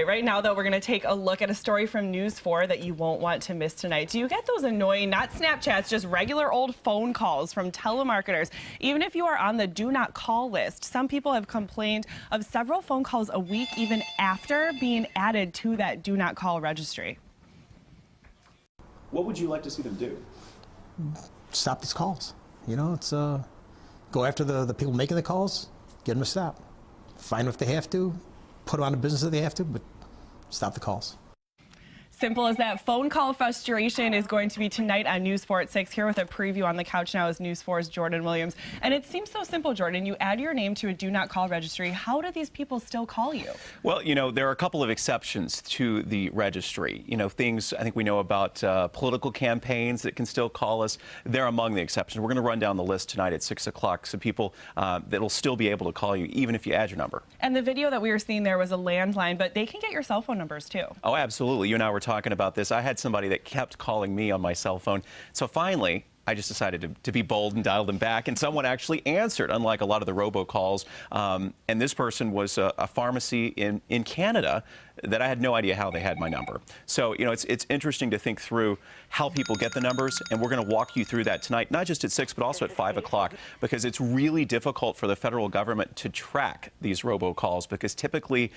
Right now, though, we're going to take a look at a story from News 4 that you won't want to miss tonight. Do you get those annoying, not Snapchats, just regular old phone calls from telemarketers? Even if you are on the do not call list, some people have complained of several phone calls a week even after being added to that do not call registry. What would you like to see them do? Stop these calls. You know, it's go after the people making the calls, get them to stop. Find them if they have to, put them on the business if they have to, but stop the calls. Simple as that. Phone call frustration is going to be tonight on News 4 at 6. Here with a preview on the couch now is News 4's Jordan Williams. And it seems so simple, Jordan. You add your name to a do not call registry. How do these people still call you? Well, you know, there are a couple of exceptions to the registry. You know, things I think we know about political campaigns that can still call us. They're among the exceptions. We're going to run down the list tonight at 6 o'clock. So people that'll still be able to call you even if you add your number. And the video that we were seeing there was a landline, but they can get your cell phone numbers too. Oh, absolutely. You and I were talking about this. I had somebody that kept calling me on my cell phone. So finally, I just decided to be bold and dial them back, and someone actually answered, unlike a lot of the robocalls. And this person was a pharmacy in Canada that I had no idea how they had my number. So, you know, it's interesting to think through how people get the numbers, and we're going to walk you through that tonight, not just at 6, but also at 5 o'clock, because it's really difficult for the federal government to track these robocalls, because typically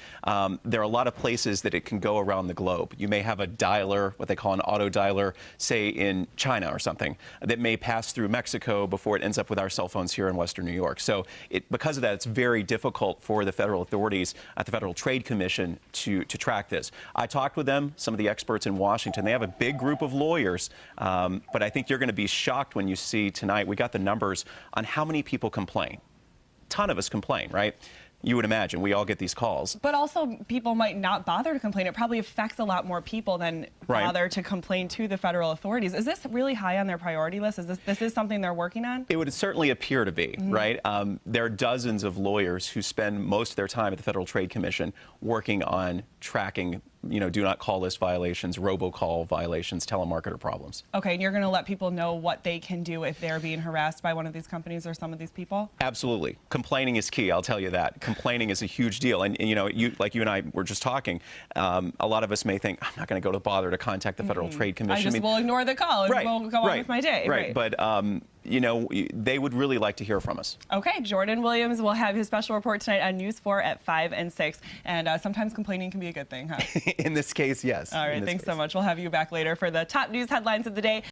there are a lot of places that it can go around the globe. You may have a dialer, what they call an auto dialer, say in China or something, that may pass through Mexico before it ends up with our cell phones here in Western New York. So because of that, it's very difficult for the federal authorities at the Federal Trade Commission to track this. I talked with them, some of the experts in Washington. They have a big group of lawyers, but I think you're going to be shocked when you see tonight, we got the numbers on how many people complain. A ton of us complain, right? You would imagine we all get these calls. But also, people might not bother to complain. It probably affects a lot more people than bother to complain to the federal authorities. Is this really high on their priority list? Is this something they're working on? It would certainly appear to be, right? There are dozens of lawyers who spend most of their time at the Federal Trade Commission working on tracking, you know, do not call list violations, robocall violations, telemarketer problems. Okay, and you're going to let people know what they can do if they're being harassed by one of these companies or some of these people? Absolutely. Complaining is key, I'll tell you that. Complaining is a huge deal. And you know, like you and I were just talking, a lot of us may think, I'm not going to go to bother to contact the Federal Trade Commission. I just will ignore the call and will go on with my day. Right. But, you know, they would really like to hear from us. Okay, Jordan Williams will have his special report tonight on News 4 at 5 and 6. And sometimes complaining can be a good thing, huh? In this case, yes. All right, thanks so much. We'll have you back later for the top news headlines of the day.